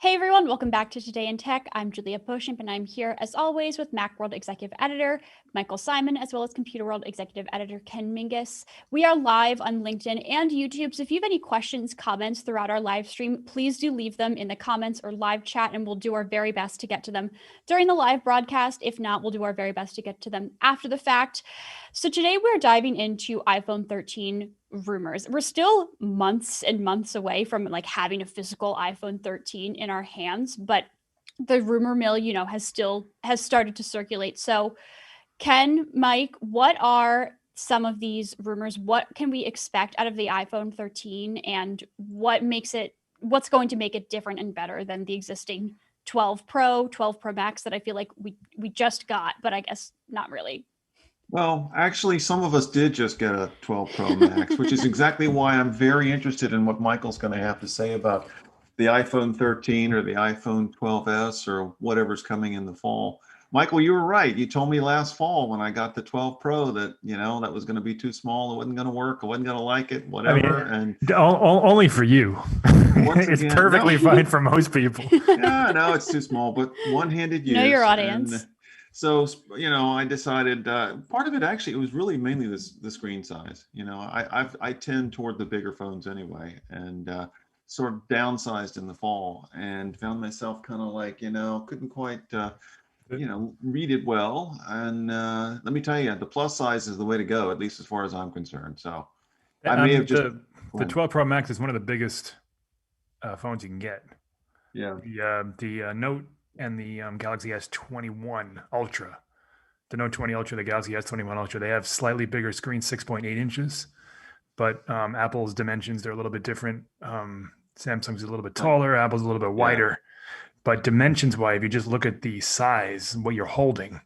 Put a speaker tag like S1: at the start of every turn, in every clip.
S1: Hey everyone, welcome back to Today in Tech. I'm Juliet and I'm here as always with Macworld Executive Editor Michael Simon, as well as Computerworld Executive Editor Ken Mingis. We are live on LinkedIn and YouTube, so if you have any questions, comments throughout our live stream, please do leave them in the comments or live chat, and we'll do our very best to get to them during the live broadcast. If not, we'll do our very best to get to them after the fact. So today we're diving into iPhone 13 rumors. We're still months and months away from having a physical iPhone 13 in our hands, but the rumor mill, has started to circulate. So Ken, Mike, what are some of these rumors? What can we expect out of the iPhone 13, and what's going to make it different and better than the existing 12 Pro, 12 Pro Max that I feel like we just got, but I guess not really.
S2: Well, actually, some of us did just get a 12 Pro Max, which is exactly why I'm very interested in what Michael's going to have to say about the iPhone 13 or the iPhone 12s or whatever's coming in the fall. Michael, you were right. You told me last fall when I got the 12 Pro that, that was going to be too small. It wasn't going to work. I wasn't going to like it, whatever.
S3: Only for you. It's
S2: Again,
S3: perfectly fine for most people.
S2: Yeah, no, it's too small, but one-handed use.
S1: Know your audience.
S2: So, I decided part of it actually, it was really mainly the screen size. I tend toward the bigger phones anyway, and sort of downsized in the fall and found myself kind of like, couldn't quite, read it well. And let me tell you, the plus size is the way to go, at least as far as I'm concerned. So I may have just...
S3: The 12 Pro Max is one of the biggest phones you can get.
S2: Yeah.
S3: The Note and the Galaxy S21 Ultra. The Note 20 Ultra, the Galaxy S21 Ultra, they have slightly bigger screens, 6.8 inches. But Apple's dimensions, they're a little bit different. Samsung's a little bit taller, Apple's a little bit wider. Yeah. But dimensions-wise, if you just look at the size, what you're holding,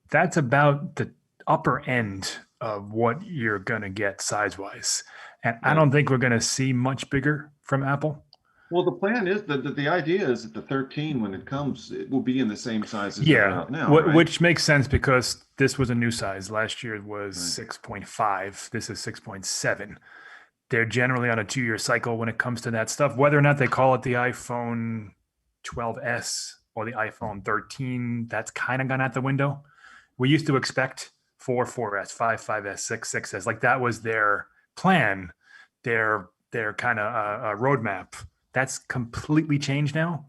S3: that's about the upper end of what you're going to get size-wise. And I don't think we're going to see much bigger from Apple.
S2: Well, the plan is that the idea is that the 13, when it comes, it will be in the same size as they're out now. Right?
S3: Which makes sense because this was a new size. Last year it was 6.5. This is 6.7. They're generally on a 2-year cycle when it comes to that stuff. Whether or not they call it the iPhone 12s or the iPhone 13, that's kind of gone out the window. We used to expect 4S, 5S, 6S. Like that was their plan, their kind of roadmap. That's completely changed now.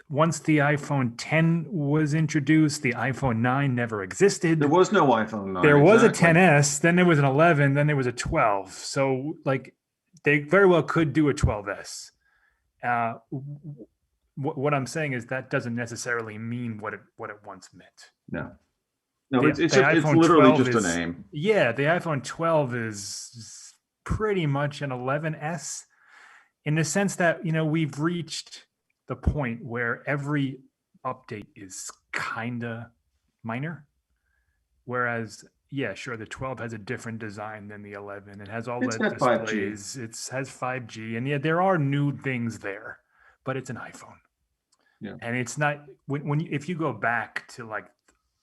S3: Once the iPhone 10 was introduced, the iPhone 9 never existed.
S2: There was no iPhone 9.
S3: There was a 10s, then there was an 11, then there was a 12. So they very well could do a 12s. What I'm saying is that doesn't necessarily mean what it once meant.
S2: No, it's literally just a name.
S3: Yeah, the iPhone 12 is pretty much an 11s. In the sense that, we've reached the point where every update is kind of minor. Whereas, yeah, sure, the 12 has a different design than the 11. It has OLED displays. It has 5G. And yeah, there are new things there, but it's an iPhone.
S2: Yeah.
S3: And it's not, if you go back to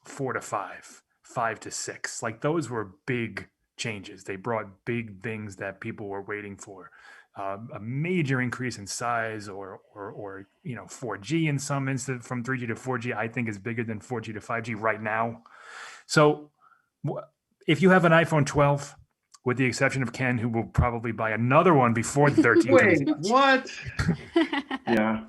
S3: 4 to 5, 5 to 6, those were big changes. They brought big things that people were waiting for. A major increase in size or 4G in some instance, from 3G to 4G, I think is bigger than 4G to 5G right now. So if you have an iPhone 12, with the exception of Ken, who will probably buy another one before the 13.
S2: Wait, what? Yeah.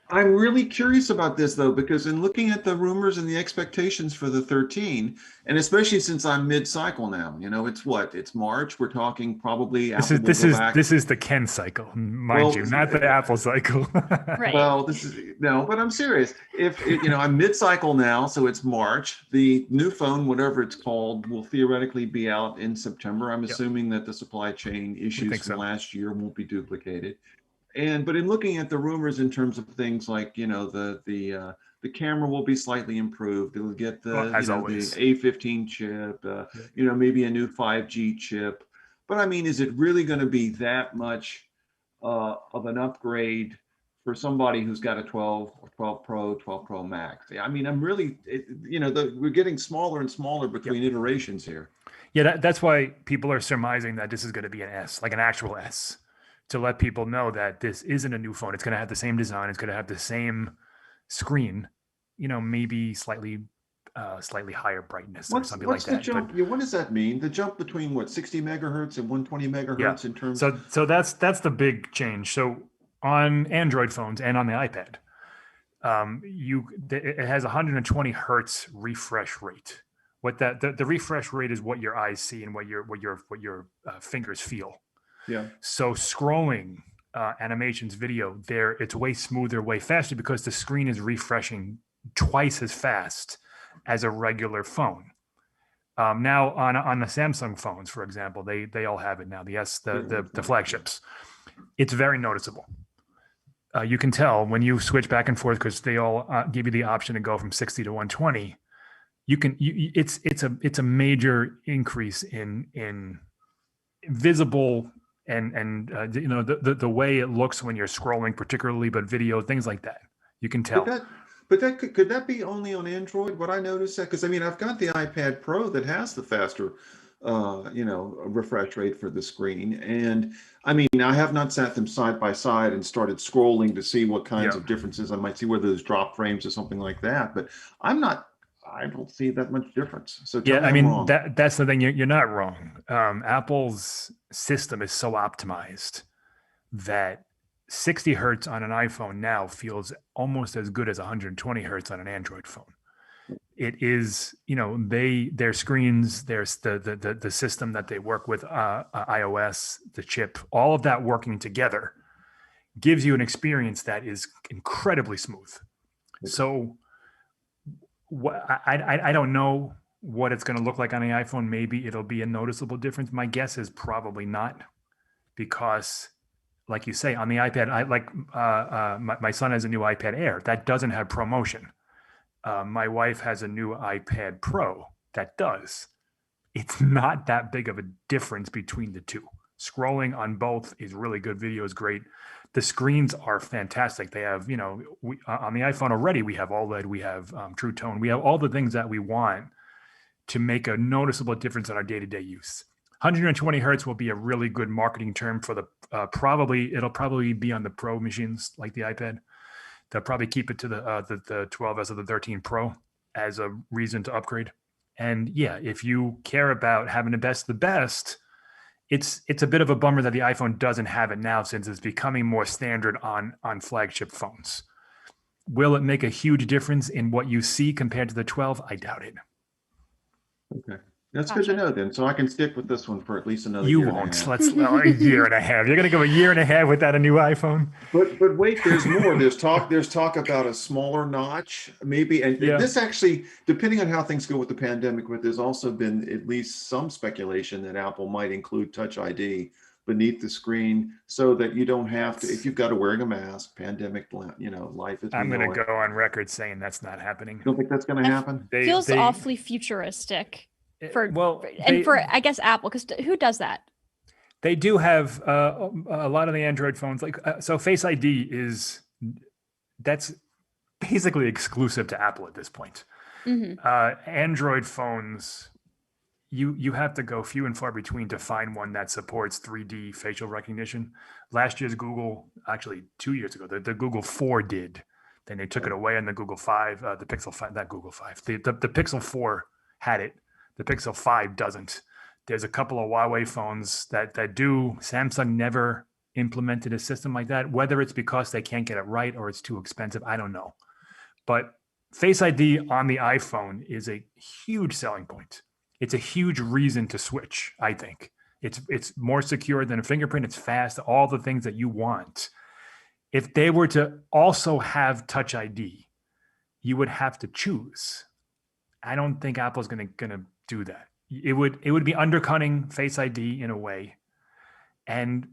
S2: I'm really curious about this, though, because in looking at the rumors and the expectations for the 13, and especially since I'm mid-cycle now, it's March. We're talking probably
S3: this is the Ken cycle, mind you, not the Apple cycle.
S1: Right.
S2: Well, but I'm serious. If I'm mid-cycle now, so it's March. The new phone, whatever it's called, will theoretically be out in September. I'm assuming that the supply chain issues from last year won't be duplicated. But in looking at the rumors in terms of things like, the camera will be slightly improved. It'll get the A15 chip, maybe a new 5G chip. But I mean, is it really going to be that much of an upgrade for somebody who's got a 12 Pro, 12 Pro Max? I mean, I'm really, we're getting smaller and smaller between iterations here.
S3: Yeah, that's why people are surmising that this is going to be an S, like an actual S. to let people know that this isn't a new phone. It's going to have the same design. It's going to have the same screen, maybe slightly higher brightness or something like that.
S2: What's the jump? Yeah, what does that mean? The jump between 60 megahertz and 120 megahertz in terms.
S3: So that's the big change. So on Android phones and on the iPad, it has 120 hertz refresh rate. What the refresh rate is what your eyes see and what your fingers feel.
S2: Yeah.
S3: So scrolling animations, video, it's way smoother, way faster because the screen is refreshing twice as fast as a regular phone. Now on the Samsung phones, for example, they all have it now. The flagships, it's very noticeable. You can tell when you switch back and forth because they all give you the option to go from 60 to 120. It's a major increase in visible and the way it looks when you're scrolling, particularly, but video, things like that. You can tell.
S2: But could that be only on Android? What I noticed that, because I've got the iPad Pro that has the faster, refresh rate for the screen, and I have not sat them side by side and started scrolling to see what kinds of differences I might see, whether there's drop frames or something like that. But I don't see that much difference. So
S3: that's the thing. You're not wrong. Apple's system is so optimized that 60 hertz on an iPhone now feels almost as good as 120 hertz on an Android phone. It is, their screens, there's the system that they work with, iOS, the chip, all of that working together gives you an experience that is incredibly smooth. So I don't know what it's going to look like on the iPhone. Maybe it'll be a noticeable difference. My guess is probably not, because like you say, on the iPad, my son has a new iPad Air that doesn't have ProMotion. My wife has a new iPad Pro that does. It's not that big of a difference between the two. Scrolling on both is really good. Video is great. The screens are fantastic. They have, on the iPhone already, we have OLED, we have True Tone, we have all the things that we want to make a noticeable difference in our day-to-day use. 120 hertz will be a really good marketing term for the it'll probably be on the Pro machines like the iPad. They'll probably keep it to the 12S or the 13 Pro as a reason to upgrade. And yeah, if you care about having the best, it's a bit of a bummer that the iPhone doesn't have it now, since it's becoming more standard on flagship phones. Will it make a huge difference in what you see compared to the 12? I doubt it.
S2: Okay. That's good to know then. So I can stick with this one for at least another
S3: year.
S2: You
S3: won't. A year and a half. You're going to go a year and a half without a new iPhone.
S2: But wait, there's more. There's talk about a smaller notch, maybe. And this actually, depending on how things go with the pandemic, but there's also been at least some speculation that Apple might include Touch ID beneath the screen, so that you don't have to, if you've got to wearing a mask, pandemic, life is.
S3: I'm going to go on record saying that's not happening.
S2: You don't think that's going to happen?
S1: Feels awfully futuristic. I guess Apple, because who does that?
S3: They do have a lot of the Android phones, so Face ID that's basically exclusive to Apple at this point. Mm-hmm. Android phones, you have to go few and far between to find one that supports 3D facial recognition. Last year's Google, actually 2 years ago, the Google 4 did. Then they took it away on the Google 5, the Pixel 5, not Google 5. The Pixel 4 had it. The Pixel 5 doesn't. There's a couple of Huawei phones that do. Samsung never implemented a system like that. Whether it's because they can't get it right or it's too expensive, I don't know. But Face ID on the iPhone is a huge selling point. It's a huge reason to switch, I think. It's more secure than a fingerprint. It's fast, all the things that you want. If they were to also have Touch ID, you would have to choose. I don't think Apple's going to do that. It would be undercutting Face ID in a way. And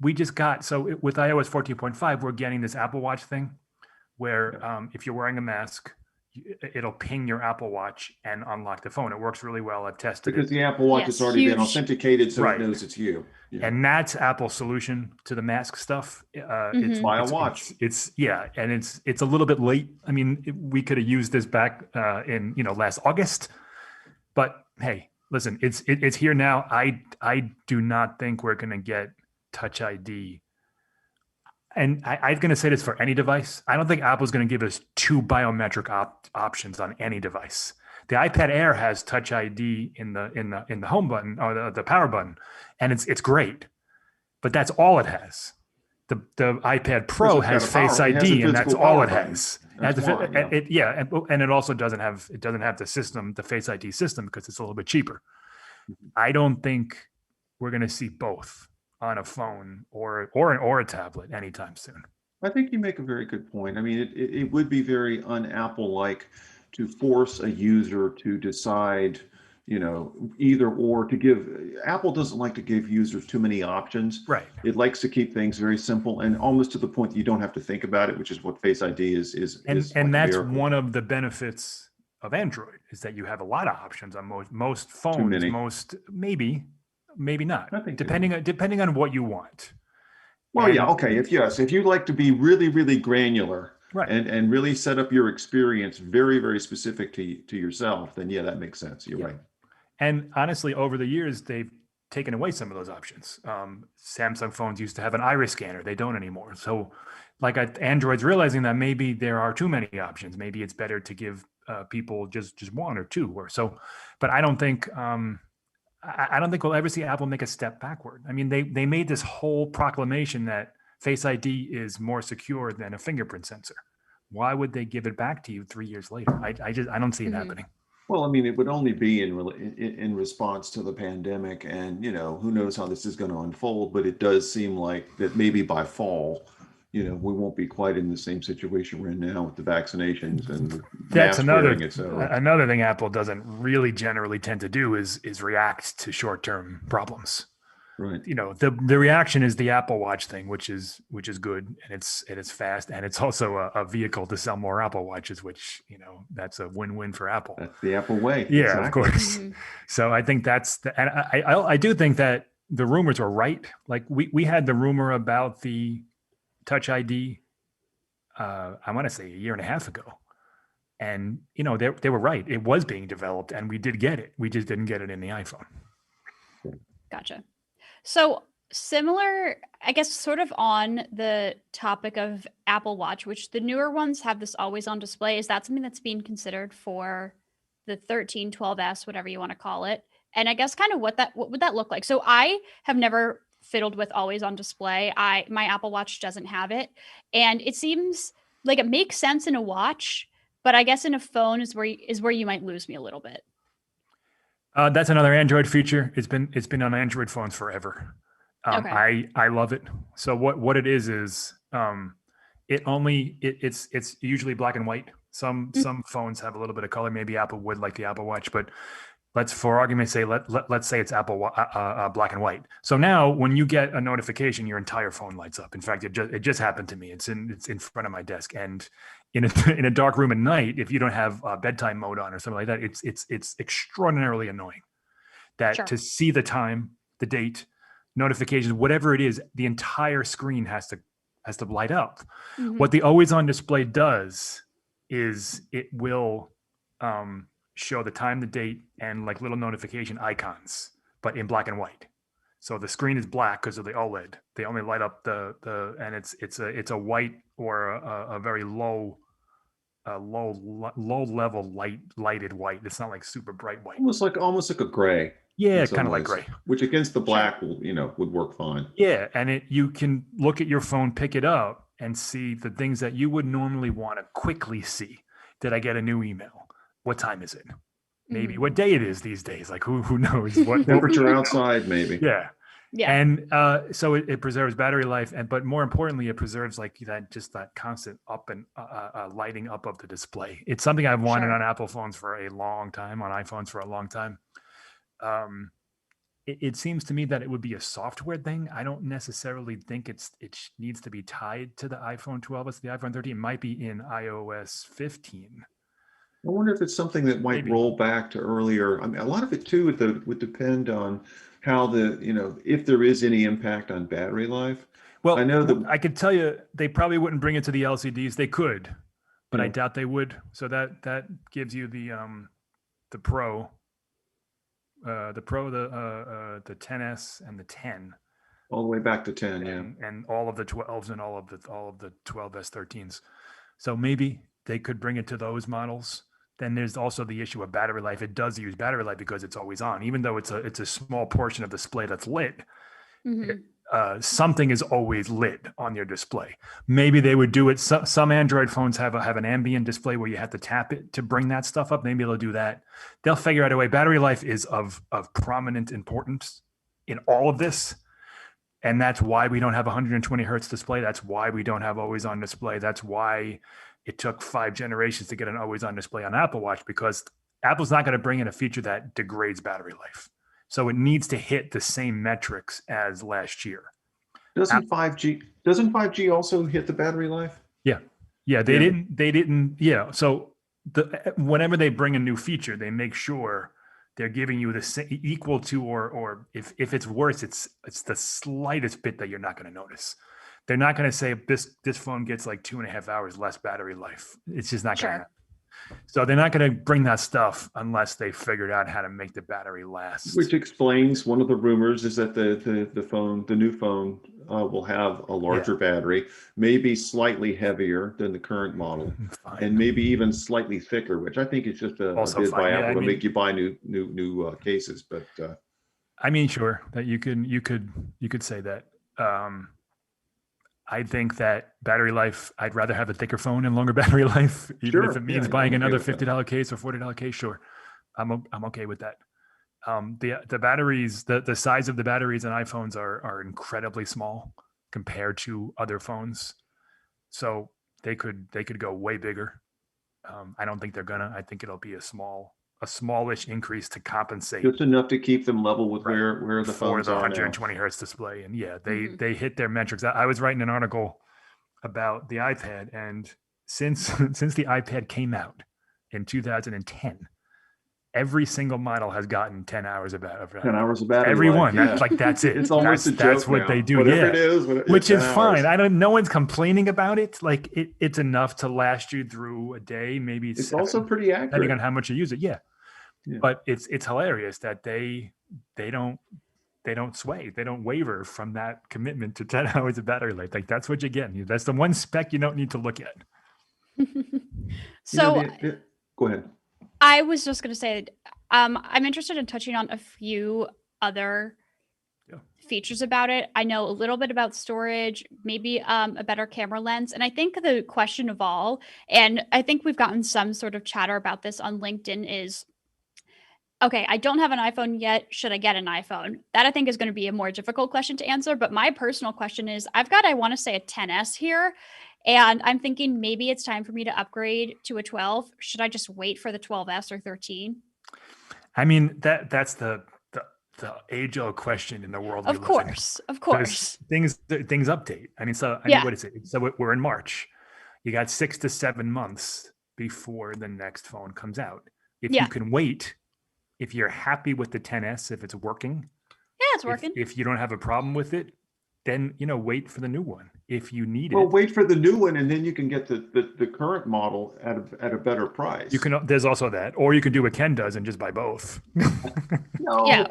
S3: we just got, with iOS 14.5, we're getting this Apple Watch thing where if you're wearing a mask, it'll ping your Apple Watch and unlock the phone. It works really well. I've tested
S2: because the Apple Watch has already been authenticated, so it knows it's you. Yeah.
S3: And that's Apple's solution to the mask stuff.
S2: It's buy a watch.
S3: It's a little bit late. I mean, we could have used this back in last August, but hey, listen, it's here now. I do not think we're going to get Touch ID And I'm going to say this for any device. I don't think Apple's going to give us two biometric options on any device. The iPad Air has Touch ID in the home button or the power button, and it's great, but that's all it has. The iPad Pro has Face ID, and that's all it has. And it also doesn't have the system, the Face ID system, because it's a little bit cheaper. I don't think we're going to see both on a phone or a tablet anytime soon.
S2: I think you make a very good point. I mean, it would be very un-Apple-like to force a user to decide, either or. To give Apple doesn't like to give users too many options.
S3: Right.
S2: It likes to keep things very simple and almost to the point that you don't have to think about it, which is what Face ID is.
S3: And that's one of the benefits of Android, is that you have a lot of options on most phones. Maybe not. Depending on what you want.
S2: Well, if you like to be really, really granular, right, and really set up your experience very, very specific to yourself, then that makes sense. You're right.
S3: And honestly, over the years, they've taken away some of those options. Samsung phones used to have an iris scanner. They don't anymore. So Android's realizing that maybe there are too many options. Maybe it's better to give people just one or two or so. But I don't think we'll ever see Apple make a step backward. I mean, they made this whole proclamation that Face ID is more secure than a fingerprint sensor. Why would they give it back to you 3 years later? I don't see it happening.
S2: Well, I mean, it would only be in response to the pandemic, and who knows how this is going to unfold. But it does seem like that maybe by fall, we won't be quite in the same situation we're in now with the vaccinations and
S3: that's another thing Apple doesn't really generally tend to do is react to short-term problems.
S2: Right.
S3: The reaction is the Apple Watch thing, which is good, and it's fast, and it's also a vehicle to sell more Apple Watches, which that's a win-win for Apple.
S2: That's the Apple way.
S3: Yeah, exactly. Of course. Mm-hmm. So I think and I do think that the rumors were right. Like we had the rumor about the Touch ID, I want to say a year and a half ago, and they were right. It was being developed, and we did get it. We just didn't get it in the iPhone.
S1: Gotcha. So similar, I guess, sort of on the topic of Apple Watch, which the newer ones have this always on display. Is that something that's being considered for the 13, 12S, whatever you want to call it? And I guess kind of what would that look like? So I have never fiddled with always on display. My Apple Watch doesn't have it. And it seems like it makes sense in a watch, but I guess in a phone is where you might lose me a little bit.
S3: That's another Android feature. It's been on Android phones forever. Okay. I love it. So what it is it's usually black and white. Some phones have a little bit of color. Maybe Apple would, like the Apple Watch, but for argument's sake, let's say it's Apple black and white. So now when you get a notification, your entire phone lights up. In fact, it just happened to me. It's in front of my desk, and in a dark room at night, if you don't have bedtime mode on or something like that, it's extraordinarily annoying. To see the time, the date, notifications, whatever it is, the entire screen has to light up. Mm-hmm. What the always on display does is it will show the time, the date, and like little notification icons, but in black and white. So the screen is black because of the OLED. They only light up and it's a white or a very low level lighted white. It's not like super bright white.
S2: Almost like a gray.
S3: Yeah, kind of like gray.
S2: Which against the black would work fine.
S3: Yeah, and you can look at your phone, pick it up, and see the things that you would normally want to quickly see. Did I get a new email? What time is it? Maybe what day it is these days. Like who knows what
S2: temperature outside, maybe.
S3: Yeah. And so it preserves battery life, but more importantly, it preserves like that constant up and lighting up of the display. It's something I've wanted on Apple phones for a long time, on iPhones for a long time. It seems to me that it would be a software thing. I don't necessarily think it needs to be tied to the iPhone 12. The iPhone 13 might be in iOS 15.
S2: I wonder if it's something that might roll back to earlier. I mean, a lot of it too would depend on how if there is any impact on battery life.
S3: Well, I know that I could tell you they probably wouldn't bring it to the LCDs. They could, but I doubt they would. So that gives you the Pro, the 10s and the 10.
S2: All the way back to 10, yeah.
S3: And all of the 12s and all of the 12s13s. So maybe they could bring it to those models. Then there's also the issue of battery life. It does use battery life because it's always on, even though it's a small portion of the display that's lit. Something is always lit on your display. Maybe they would do it. Some Android phones have an ambient display where you have to tap it to bring that stuff up. Maybe they'll do that. They'll figure out a way. Battery life is of prominent importance in all of this. And that's why we don't have 120 hertz display. That's why we don't have always on display. That's why it took 5 generations to get an always on display on Apple Watch, because Apple's not going to bring in a feature that degrades battery life. So it needs to hit the same metrics as last year.
S2: Doesn't 5G also hit the battery life?
S3: Yeah. Yeah. They didn't. Yeah. So whenever they bring a new feature, they make sure they're giving you the equal to, or if it's worse, it's the slightest bit that you're not going to notice. They're not going to say this phone gets like 2.5 hours less battery life. It's just not going to happen. So they're not going to bring that stuff unless they figured out how to make the battery last.
S2: Which explains one of the rumors is that the new phone will have a larger battery, maybe slightly heavier than the current model, and maybe even slightly thicker, which I think is just a bid by Apple to make you buy new cases. But
S3: I mean, sure, that you could say that. I think that battery life, I'd rather have a thicker phone and longer battery life, even if it means buying another $50 case or $40 case. Sure, I'm okay with that. The batteries, the size of the batteries in iPhones are incredibly small compared to other phones, so they could go way bigger. I don't think they're gonna. I think it'll be a smallish increase to compensate,
S2: just enough to keep them level with where the phones
S3: are. For the
S2: are
S3: 120
S2: now.
S3: hertz display, and they hit their metrics. I was writing an article about the iPad, and since the iPad came out in 2010, every single model has gotten 10 hours of battery.
S2: 10 hours of battery.
S3: Everyone,
S2: life,
S3: that's it.
S2: It's almost a joke.
S3: That's what they do.
S2: Whatever it is,
S3: which is fine. No one's complaining about it. Like it's enough to last you through a day. Maybe
S2: it's also pretty accurate
S3: depending on how much you use it. Yeah. But it's hilarious that they don't sway. They don't waver from that commitment to 10 hours of battery life. Like that's what you get. That's the one spec you don't need to look at.
S1: So
S2: go ahead.
S1: I was just going to say, I'm interested in touching on a few other features about it. I know a little bit about storage, maybe a better camera lens. And I think the question of all, and I think we've gotten some sort of chatter about this on LinkedIn, is, okay, I don't have an iPhone yet. Should I get an iPhone? That I think is going to be a more difficult question to answer. But my personal question is, I want to say a 10S here. And I'm thinking maybe it's time for me to upgrade to a 12. Should I just wait for the 12S or 13?
S3: I mean, that's the age-old question in the world.
S1: Of course.
S3: Things update. I mean, what is it? So we're in March. You got 6 to 7 months before the next phone comes out. If you can wait, if you're happy with the 10S, if it's working.
S1: Yeah, it's working.
S3: If you don't have a problem with it, then wait for the new one if you need it.
S2: Well, wait for the new one, and then you can get the current model at a better price.
S3: You can. There's also that, or you can do what Ken does and just buy both.
S2: No. Yeah.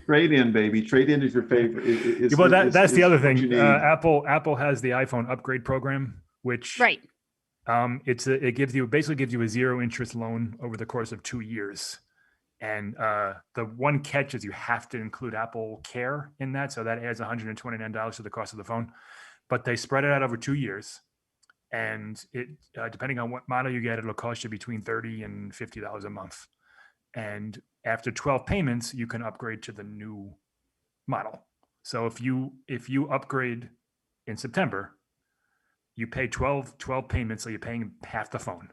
S2: Trade in, baby. Trade in is your favorite.
S3: That's the other thing. Apple has the iPhone upgrade program, which it gives you a 0 interest loan over the course of 2 years. And the one catch is you have to include Apple Care in that. So that adds $129 to the cost of the phone. But they spread it out over 2 years. And it depending on what model you get, it'll cost you between $30 and $50 a month. And after 12 payments, you can upgrade to the new model. So if you upgrade in September, you pay 12 payments, so you're paying half the phone.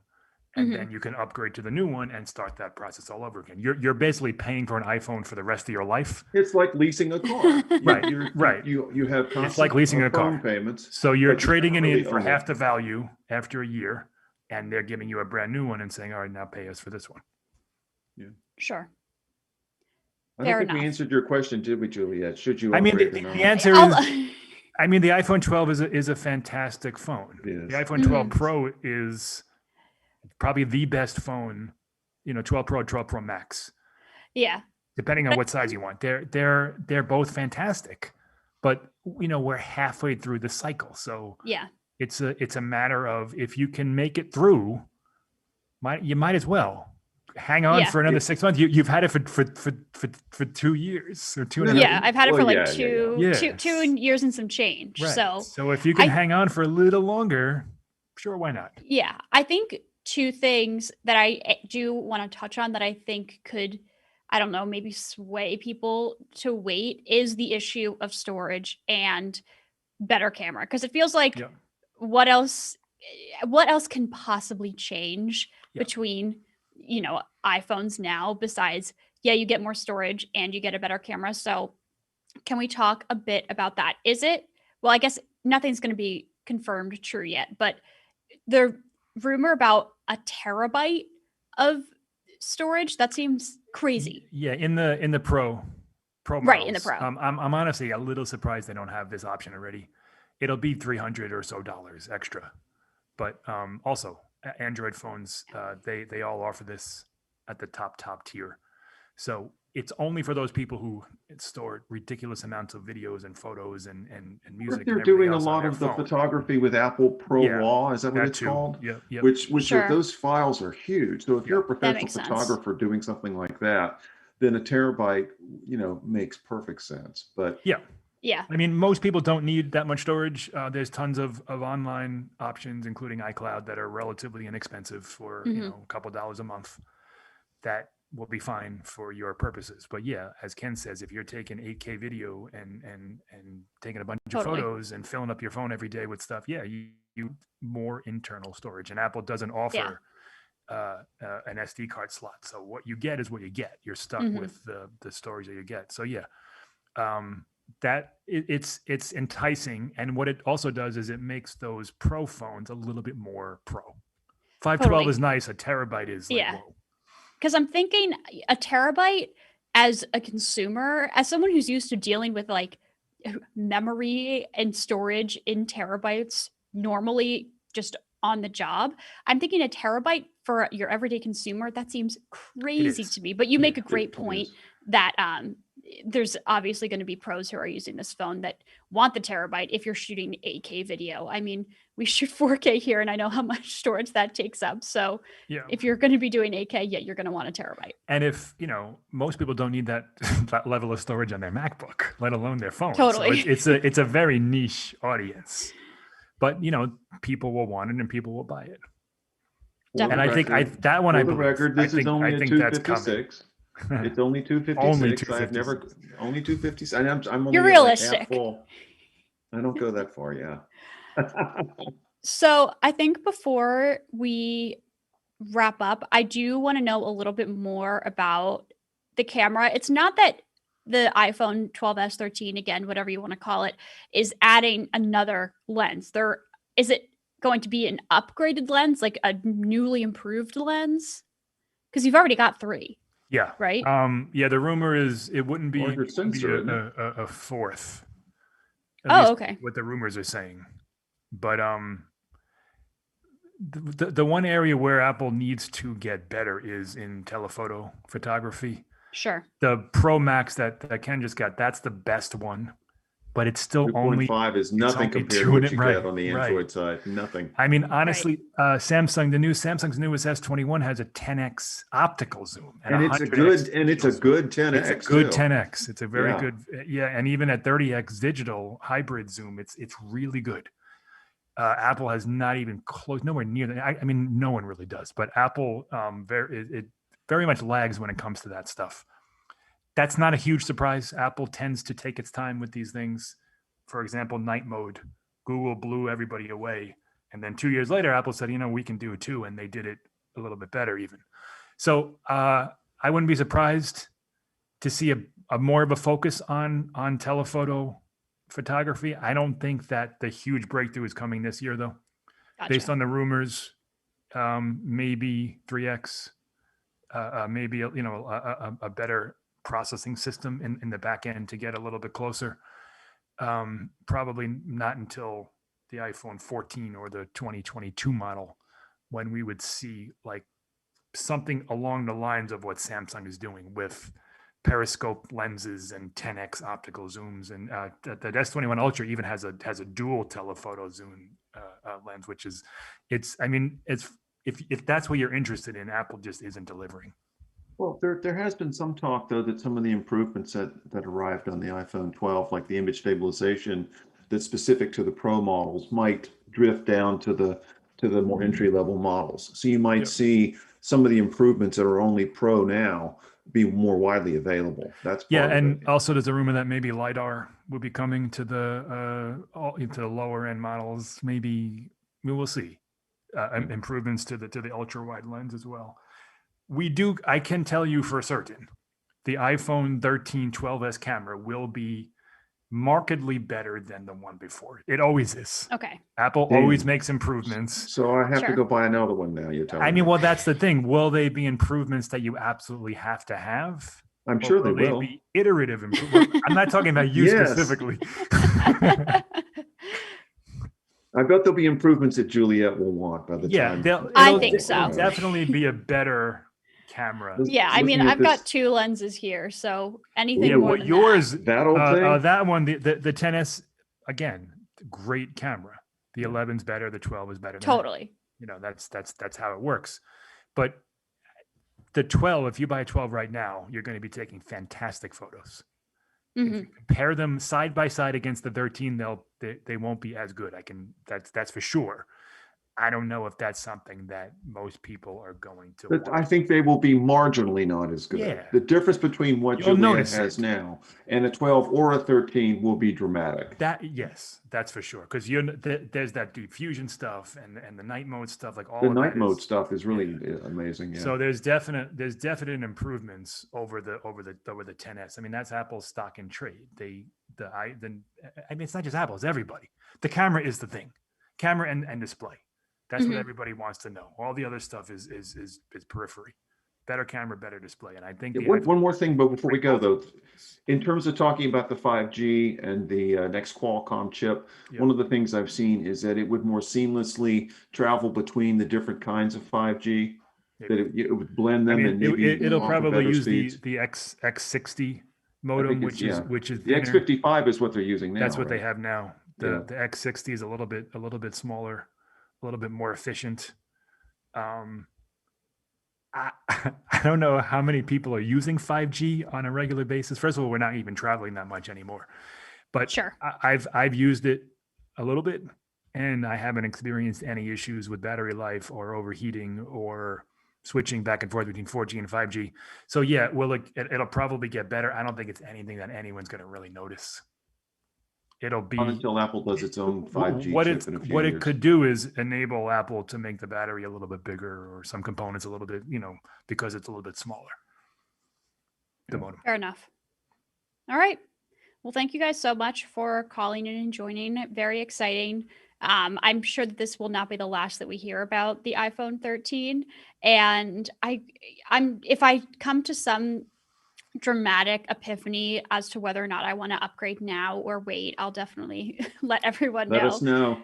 S3: And then you can upgrade to the new one and start that process all over again. You're basically paying for an iPhone for the rest of your life.
S2: It's like leasing a car.
S3: Right.
S2: You have constant
S3: it's like leasing a car
S2: payments.
S3: So you're trading it in for half the value after a year, and they're giving you a brand new one and saying, "All right, now pay us for this one."
S2: Yeah.
S1: Sure.
S2: I don't think we answered your question, did we, Juliet? Should you?
S3: I mean, the answer is. I mean, the iPhone 12 is a fantastic phone. The iPhone 12 Pro is probably the best phone, 12 Pro, 12 Pro Max.
S1: Yeah.
S3: Depending on what size you want. They're both fantastic. but we're halfway through the cycle. So
S1: Yeah.
S3: it's a matter of, if you can make it through, you might as well hang on for another 6 months. You've had it for 2 years or 2.5 years.
S1: Yeah, I've had it for like
S3: Yeah.
S1: two years and some change.
S3: Right. So if you can hang on for a little longer, sure, why not?
S1: Yeah, I think two things that I do want to touch on that I think could, I don't know, maybe sway people to wait, is the issue of storage and better camera. Because it feels like, what else can possibly change between iPhones now, besides you get more storage and you get a better camera? So can we talk a bit about that? Well, I guess nothing's going to be confirmed true yet, but the rumor about a terabyte of storage, that seems crazy.
S3: Yeah, in the pro models.
S1: Right, in the Pro.
S3: I'm honestly a little surprised they don't have this option already. It'll be $300 or so extra, but also Android phones, they all offer this at the top tier. So it's only for those people who store ridiculous amounts of videos and photos and music.
S2: If they're doing a lot of the photography with Apple Pro Raw, is that what it's called?
S3: Yeah.
S2: Which those files are huge. So if you're a professional photographer doing something like that, then a terabyte, makes perfect sense. But
S1: yeah.
S3: I mean, most people don't need that much storage. There's tons of online options, including iCloud, that are relatively inexpensive for a couple dollars a month. That will be fine for your purposes. But yeah, as Ken says, if you're taking 8K video and taking a bunch of photos and filling up your phone every day with stuff, you more internal storage. And Apple doesn't offer an SD card slot. So what you get is what you get. You're stuck with the storage that you get. So that it's enticing. And what it also does is it makes those Pro phones a little bit more pro. 512 is nice. A terabyte is whoa.
S1: Because I'm thinking a terabyte, as a consumer, as someone who's used to dealing with like memory and storage in terabytes normally just on the job, I'm thinking a terabyte for your everyday consumer, that seems crazy to me. But you make a great point that there's obviously going to be pros who are using this phone that want the terabyte. If you're shooting 8K video, I mean, we shoot 4K here and I know how much storage that takes up. So if you're going to be doing 8K, you're going to want a terabyte.
S3: And if, most people don't need that level of storage on their MacBook, let alone their phone.
S1: Totally.
S3: So it's a very niche audience, but people will want it and people will buy it. And I think that one, I believe,
S2: record, this is only a 256. It's only 256.
S3: Only 256.
S2: I've never only 256. I'm only
S1: You're realistic.
S2: Full. I don't go that far.
S1: So I think before we wrap up, I do want to know a little bit more about the camera. It's not that the iPhone 12s, 13, again, whatever you want to call it, is adding another lens. Is it going to be an upgraded lens, like a newly improved lens? Because you've already got 3.
S3: Yeah.
S1: Right.
S3: The rumor is it wouldn't be a fourth.
S1: Okay.
S3: What the rumors are saying, but the one area where Apple needs to get better is in telephoto photography.
S1: Sure.
S3: The Pro Max that Ken just got, that's the best one. But it's still only
S2: 2.5 is nothing compared to what you get on the Android side. Nothing.
S3: I mean, honestly, Samsung's newest S21 has a 10x optical zoom,
S2: and it's a good 10x.
S3: It's a good 10x. It's a very good, and even at 30x digital hybrid zoom, it's really good. Apple has not even close, nowhere near that. I mean, no one really does, but Apple it very much lags when it comes to that stuff. That's not a huge surprise. Apple tends to take its time with these things. For example, night mode, Google blew everybody away. And then 2 years later, Apple said, we can do it too. And they did it a little bit better even. So I wouldn't be surprised to see a more of a focus on telephoto photography. I don't think that the huge breakthrough is coming this year, though.
S1: Gotcha.
S3: Based on the rumors, maybe 3x, maybe a better processing system in the back end to get a little bit closer. Probably not until the iPhone 14 or the 2022 model when we would see like something along the lines of what Samsung is doing with periscope lenses and 10x optical zooms, and the S21 Ultra even has a dual telephoto zoom lens, which is it's if that's what you're interested in, Apple just isn't delivering.
S2: Well, there has been some talk though that some of the improvements that arrived on the iPhone 12, like the image stabilization that's specific to the Pro models, might drift down to the more entry level models. So you might see some of the improvements that are only Pro now be more widely available. That's part
S3: and
S2: of it.
S3: Also there's a rumor that maybe LiDAR will be coming to the lower end models. Maybe we will see improvements to the ultra wide lens as well. I can tell you for certain, the iPhone 13 12s camera will be markedly better than the one before. It always is.
S1: Okay.
S3: Apple always makes improvements.
S2: So I have to go buy another one now, you're telling me.
S3: Well, that's the thing. Will they be improvements that you absolutely have to have?
S2: I'm sure they will.
S3: Be iterative improvements. I'm not talking about you specifically.
S2: I bet there'll be improvements that Juliet will want by the time.
S1: I think so.
S3: It'll definitely be a better camera.
S1: Yeah, I mean, I've got two lenses here, so anything more than
S3: yours,
S2: that old thing?
S3: that one, the 10s, again, great camera. The 11's better, the 12 is better.
S1: Totally.
S3: That's how it works. But the 12, if you buy a 12 right now, you're going to be taking fantastic photos.
S1: Mm-hmm.
S3: If you compare them side by side against the 13, they won't be as good. That's for sure. I don't know if that's something that most people are going to want.
S2: I think they will be marginally not as good.
S3: Yeah.
S2: The difference between what Juliet has now and a 12 or a 13 will be dramatic.
S3: Yes, that's for sure. Because there's that diffusion stuff and the night mode stuff, like all
S2: the
S3: of
S2: night mode stuff is really amazing. Yeah.
S3: So there's definite improvements over the 10s. I mean, that's Apple's stock in trade. It's not just Apple, it's everybody. The camera is the thing. Camera and display. That's what everybody wants to know. All the other stuff is periphery. Better camera, better display. And I think
S2: one more thing, but before we go though, in terms of talking about the 5G and the next Qualcomm chip, one of the things I've seen is that it would more seamlessly travel between the different kinds of 5G. That it would blend them, and maybe
S3: it'll probably use the X60 modem, which is
S2: the X55 is what they're using now.
S3: That's what they have now. The X60 is a little bit smaller, a little bit more efficient. I don't know how many people are using 5G on a regular basis. First of all, we're not even traveling that much anymore, but
S1: sure.
S3: I've used it a little bit, and I haven't experienced any issues with battery life or overheating or switching back and forth between 4G and 5G. So yeah, it'll probably get better. I don't think it's anything that anyone's going to really notice. It'll be
S2: until Apple does its own 5G.
S3: What it could do is enable Apple to make the battery a little bit bigger, or some components a little bit, because it's a little bit smaller. The modem.
S1: Fair enough. All right. Well, thank you guys so much for calling in and joining. Very exciting. I'm sure that this will not be the last that we hear about the iPhone 13. And if I come to some dramatic epiphany as to whether or not I want to upgrade now or wait, I'll definitely let everyone know.
S2: Let us know.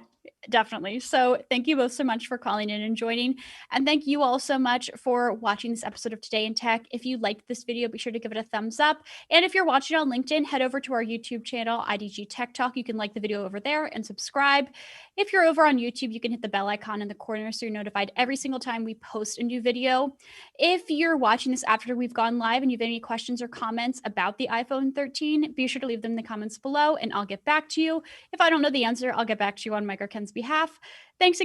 S1: Definitely. So thank you both so much for calling in and joining. And thank you all so much for watching this episode of Today in Tech. If you liked this video, be sure to give it a thumbs up. And if you're watching on LinkedIn, head over to our YouTube channel, IDG Tech Talk. You can like the video over there and subscribe. If you're over on YouTube, you can hit the bell icon in the corner so you're notified every single time we post a new video. If you're watching this after we've gone live and you have any questions or comments about the iPhone 13, be sure to leave them in the comments below and I'll get back to you. If I don't know the answer, I'll get back to you on Mike or Ken's behalf. Thanks again.